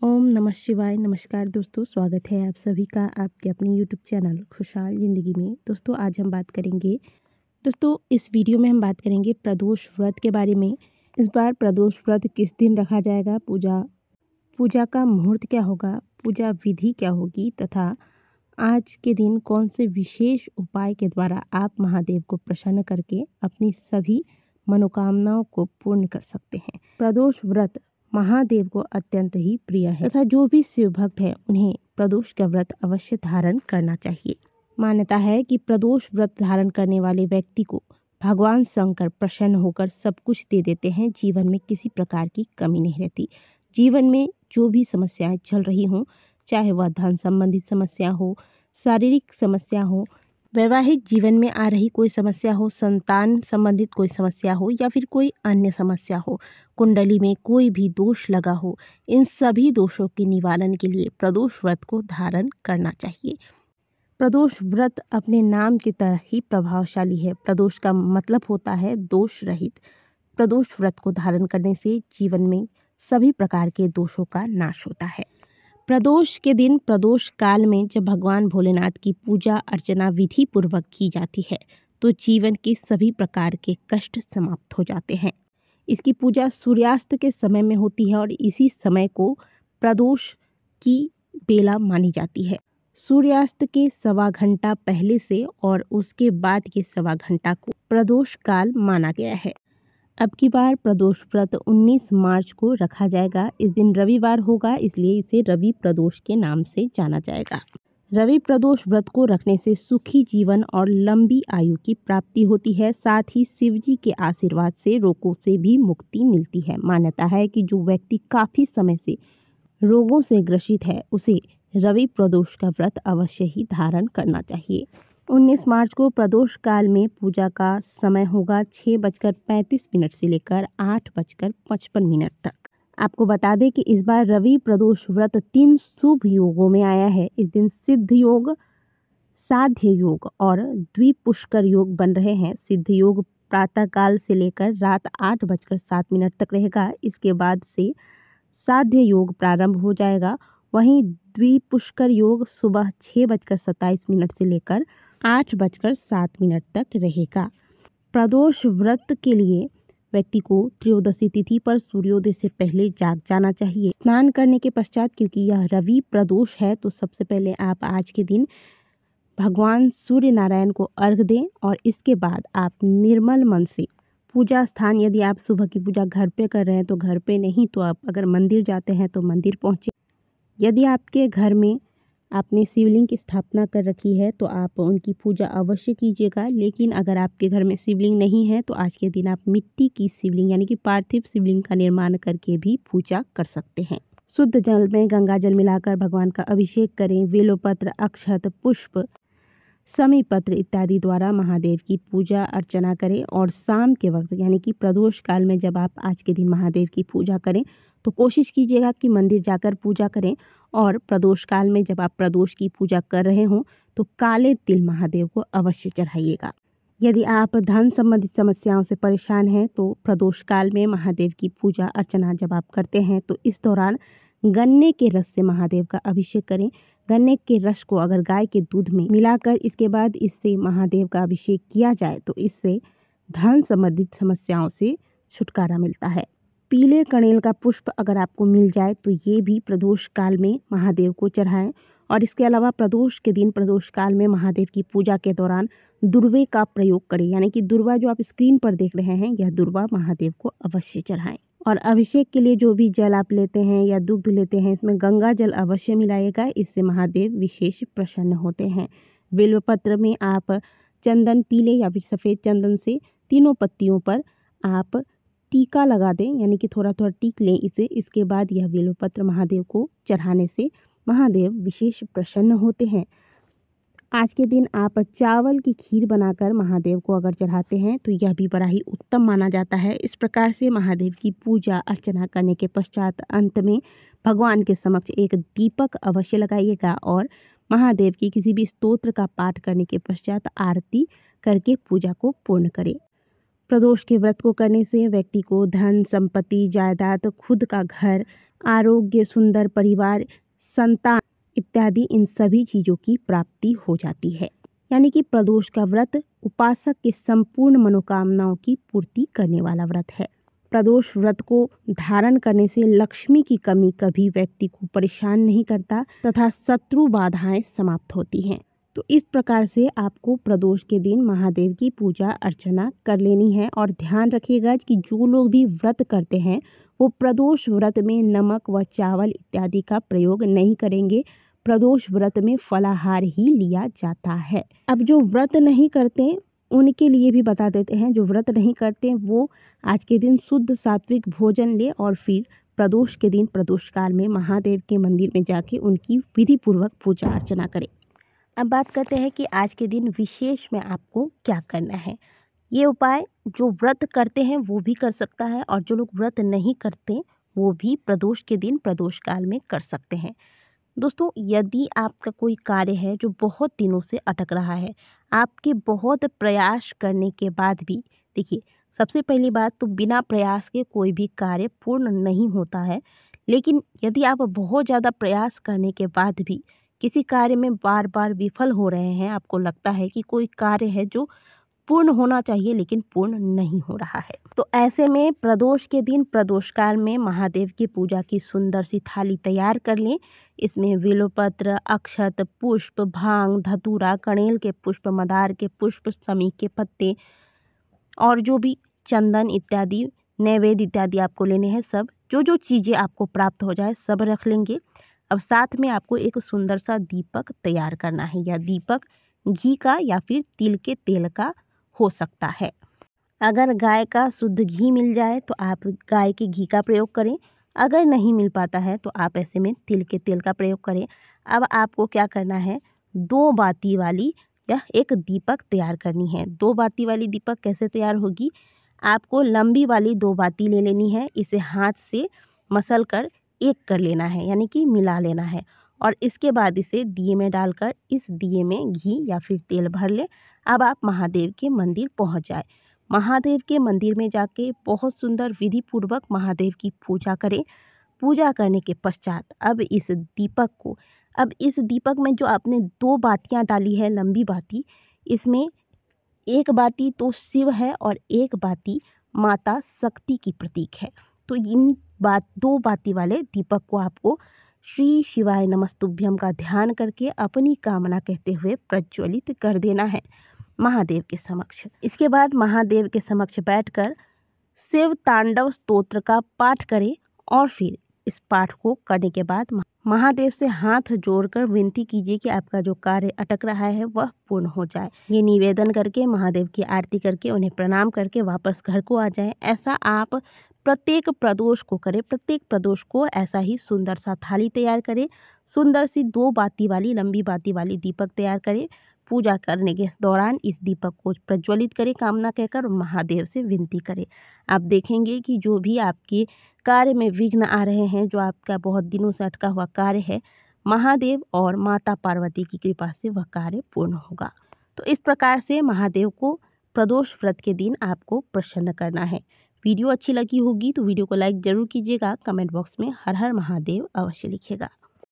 ओम नमः शिवाय। नमस्कार दोस्तों, स्वागत है आप सभी का आपके अपने यूट्यूब चैनल खुशहाल ज़िंदगी में। दोस्तों आज हम बात करेंगे इस वीडियो में हम बात करेंगे प्रदोष व्रत के बारे में। इस बार प्रदोष व्रत किस दिन रखा जाएगा, पूजा का मुहूर्त क्या होगा, पूजा विधि क्या होगी तथा आज के दिन कौन से विशेष उपाय के द्वारा आप महादेव को प्रसन्न करके अपनी सभी मनोकामनाओं को पूर्ण कर सकते हैं। प्रदोष व्रत महादेव को अत्यंत ही प्रिय है तथा जो भी शिव भक्त है उन्हें प्रदोष का व्रत अवश्य धारण करना चाहिए। मान्यता है कि प्रदोष व्रत धारण करने वाले व्यक्ति को भगवान शंकर प्रसन्न होकर सब कुछ दे देते हैं। जीवन में किसी प्रकार की कमी नहीं रहती। जीवन में जो भी समस्याएं चल रही हों, चाहे वह धन संबंधित समस्या हो, शारीरिक समस्या हो, वैवाहिक जीवन में आ रही कोई समस्या हो, संतान संबंधित कोई समस्या हो या फिर कोई अन्य समस्या हो, कुंडली में कोई भी दोष लगा हो, इन सभी दोषों के निवारण के लिए प्रदोष व्रत को धारण करना चाहिए। प्रदोष व्रत अपने नाम की तरह ही प्रभावशाली है। प्रदोष का मतलब होता है दोष रहित। प्रदोष व्रत को धारण करने से जीवन में सभी प्रकार के दोषों का नाश होता है। प्रदोष के दिन प्रदोष काल में जब भगवान भोलेनाथ की पूजा अर्चना विधि पूर्वक की जाती है तो जीवन के सभी प्रकार के कष्ट समाप्त हो जाते हैं। इसकी पूजा सूर्यास्त के समय में होती है और इसी समय को प्रदोष की बेला मानी जाती है। सूर्यास्त के सवा घंटा पहले से और उसके बाद के सवा घंटा को प्रदोष काल माना गया है। अब की बार प्रदोष व्रत 19 मार्च को रखा जाएगा। इस दिन रविवार होगा, इसलिए इसे रवि प्रदोष के नाम से जाना जाएगा। रवि प्रदोष व्रत को रखने से सुखी जीवन और लंबी आयु की प्राप्ति होती है। साथ ही शिव जी के आशीर्वाद से रोगों से भी मुक्ति मिलती है। मान्यता है कि जो व्यक्ति काफ़ी समय से रोगों से ग्रसित है उसे रवि प्रदोष का व्रत अवश्य ही धारण करना चाहिए। 19 मार्च को प्रदोष काल में पूजा का समय होगा 6:35 से लेकर 8:55 तक। आपको बता दें कि इस बार रवि प्रदोष व्रत 3 शुभ योगों में आया है। इस दिन सिद्ध योग, साध्य योग और द्विपुष्कर योग बन रहे हैं। सिद्ध योग प्रातः काल से लेकर रात 8:07 तक रहेगा। इसके बाद से साध्य योग प्रारंभ हो जाएगा। वहीं द्विपुष्कर योग सुबह 6:27 से लेकर 8:07 तक रहेगा। प्रदोष व्रत के लिए व्यक्ति को त्रयोदशी तिथि पर सूर्योदय से पहले जाग जाना चाहिए। स्नान करने के पश्चात, क्योंकि यह रवि प्रदोष है, तो सबसे पहले आप आज के दिन भगवान सूर्य नारायण को अर्घ्य दें और इसके बाद आप निर्मल मन से पूजा स्थान, यदि आप सुबह की पूजा घर पे कर रहे हैं तो घर पे नहीं, तो आप अगर मंदिर जाते हैं तो मंदिर पहुँचे। यदि आपके घर में आपने शिवलिंग की स्थापना कर रखी है तो आप उनकी पूजा अवश्य कीजिएगा। लेकिन अगर आपके घर में शिवलिंग नहीं है तो आज के दिन आप मिट्टी की शिवलिंग यानी कि पार्थिव शिवलिंग का निर्माण करके भी पूजा कर सकते हैं। शुद्ध जल में गंगा जल मिलाकर भगवान का अभिषेक करें। बेलोपत्र, अक्षत, पुष्प, समीपत्र इत्यादि द्वारा महादेव की पूजा अर्चना करें। और शाम के वक्त यानी कि प्रदोष काल में जब आप आज के दिन महादेव की पूजा करें तो कोशिश कीजिएगा कि मंदिर जाकर पूजा करें। और प्रदोष काल में जब आप प्रदोष की पूजा कर रहे हों तो काले तिल महादेव को अवश्य चढ़ाइएगा। यदि आप धन संबंधित समस्याओं से परेशान हैं तो प्रदोष काल में महादेव की पूजा अर्चना जब आप करते हैं तो इस दौरान गन्ने के रस से महादेव का अभिषेक करें। गन्ने के रस को अगर गाय के दूध में मिलाकर इसके बाद इससे महादेव का अभिषेक किया जाए तो इससे धन संबंधित समस्याओं से छुटकारा मिलता है। पीले कनेल का पुष्प अगर आपको मिल जाए तो ये भी प्रदोष काल में महादेव को चढ़ाएं। और इसके अलावा प्रदोष के दिन प्रदोष काल में महादेव की पूजा के दौरान दुर्वे का प्रयोग करें। यानी कि दुर्वा जो आप स्क्रीन पर देख रहे हैं, यह दुर्वा महादेव को अवश्य चढ़ाएं। और अभिषेक के लिए जो भी जल आप लेते हैं या दुग्ध लेते हैं, इसमें गंगा जल अवश्य मिलाइएगा। इससे महादेव विशेष प्रसन्न होते हैं। बेलपत्र में आप चंदन, पीले या फिर सफ़ेद चंदन से तीनों पत्तियों पर आप टीका लगा दें, यानी कि थोड़ा थोड़ा टीक लें इसे। इसके बाद यह बेलपत्र महादेव को चढ़ाने से महादेव विशेष प्रसन्न होते हैं। आज के दिन आप चावल की खीर बनाकर महादेव को अगर चढ़ाते हैं तो यह भी बड़ा ही उत्तम माना जाता है। इस प्रकार से महादेव की पूजा अर्चना करने के पश्चात अंत में भगवान के समक्ष एक दीपक अवश्य लगाइएगा और महादेव की किसी भी स्तोत्र का पाठ करने के पश्चात आरती करके पूजा को पूर्ण करें। प्रदोष के व्रत को करने से व्यक्ति को धन, संपत्ति, जायदाद, खुद का घर आरोग्य, सुंदर परिवार, संतान इत्यादि इन सभी चीज़ों की प्राप्ति हो जाती है। यानी कि प्रदोष का व्रत उपासक के संपूर्ण मनोकामनाओं की पूर्ति करने वाला व्रत है। प्रदोष व्रत को धारण करने से लक्ष्मी की कमी कभी व्यक्ति को परेशान नहीं करता तथा शत्रु बाधाएं समाप्त होती हैं। तो इस प्रकार से आपको प्रदोष के दिन महादेव की पूजा अर्चना कर लेनी है। और ध्यान रखिएगा कि जो लोग भी व्रत करते हैं वो प्रदोष व्रत में नमक व चावल इत्यादि का प्रयोग नहीं करेंगे। प्रदोष व्रत में फलाहार ही लिया जाता है। अब जो व्रत नहीं करते उनके लिए भी बता देते हैं। जो व्रत नहीं करते वो आज के दिन शुद्ध सात्विक भोजन ले और फिर प्रदोष के दिन प्रदोष काल में महादेव के मंदिर में जाके उनकी विधि पूर्वक पूजा अर्चना करें। अब बात करते हैं कि आज के दिन विशेष में आपको क्या करना है। ये उपाय जो व्रत करते हैं वो भी कर सकता है और जो लोग व्रत नहीं करते वो भी प्रदोष के दिन प्रदोष काल में कर सकते हैं। दोस्तों, यदि आपका कोई कार्य है जो बहुत दिनों से अटक रहा है, आपके बहुत प्रयास करने के बाद भी, देखिए सबसे पहली बात तो बिना प्रयास के कोई भी कार्य पूर्ण नहीं होता है। लेकिन यदि आप बहुत ज़्यादा प्रयास करने के बाद भी किसी कार्य में बार बार विफल हो रहे हैं, आपको लगता है कि कोई कार्य है जो पूर्ण होना चाहिए लेकिन पूर्ण नहीं हो रहा है, तो ऐसे में प्रदोष के दिन प्रदोष काल में महादेव की पूजा की सुंदर सी थाली तैयार कर लें। इसमें बिल्वपत्र, अक्षत, पुष्प, भांग, धतूरा, कणेल के पुष्प, मदार के पुष्प, समी के पत्ते और जो भी चंदन इत्यादि नैवेद्य इत्यादि आपको लेने हैं, सब जो चीज़ें आपको प्राप्त हो जाए सब रख लेंगे। अब साथ में आपको एक सुंदर सा दीपक तैयार करना है। या दीपक घी का या फिर तिल के तेल का हो सकता है। अगर गाय का शुद्ध घी मिल जाए तो आप गाय के घी का प्रयोग करें। अगर नहीं मिल पाता है तो आप ऐसे में तिल के तेल का प्रयोग करें। अब आपको क्या करना है, 2 बाती वाली यह एक दीपक तैयार करनी है। 2 बाती वाली दीपक कैसे तैयार होगी, आपको लंबी वाली 2 बाती ले लेनी है। इसे हाथ से मसल कर एक कर लेना है, यानी कि मिला लेना है। और इसके बाद इसे दिए में डालकर इस दिए में घी या फिर तेल भर ले। अब आप महादेव के मंदिर पहुंच जाए। महादेव के मंदिर में जाके बहुत सुंदर विधि पूर्वक महादेव की पूजा करें। पूजा करने के पश्चात अब इस दीपक में जो आपने 2 बातियां डाली है लंबी बाती, इसमें एक बाती तो शिव है और एक बाती माता शक्ति की प्रतीक है। तो इन 2 बाती वाले दीपक को आपको श्री शिवाय नमस्तुभ्यम का ध्यान करके अपनी कामना कहते हुए प्रज्वलित कर देना है महादेव के समक्ष। इसके बाद महादेव के समक्ष बैठकर शिव तांडव स्तोत्र का पाठ करें और फिर इस पाठ को करने के बाद महादेव से हाथ जोड़कर विनती कीजिए कि आपका जो कार्य अटक रहा है वह पूर्ण हो जाए। ये निवेदन करके महादेव की आरती करके उन्हें प्रणाम करके वापस घर को आ जाएं। ऐसा आप प्रत्येक प्रदोष को करें। प्रत्येक प्रदोष को ऐसा ही सुंदर सा थाली तैयार करें, सुंदर सी 2 बाती वाली लंबी बाती वाली दीपक तैयार करें। पूजा करने के दौरान इस दीपक को प्रज्वलित करें कामना कहकर और महादेव से विनती करें। आप देखेंगे कि जो भी आपके कार्य में विघ्न आ रहे हैं, जो आपका बहुत दिनों से अटका हुआ कार्य है, महादेव और माता पार्वती की कृपा से वह कार्य पूर्ण होगा। तो इस प्रकार से महादेव को प्रदोष व्रत के दिन आपको प्रसन्न करना है। वीडियो अच्छी लगी होगी तो वीडियो को लाइक ज़रूर कीजिएगा। कमेंट बॉक्स में हर हर महादेव अवश्य लिखिएगा।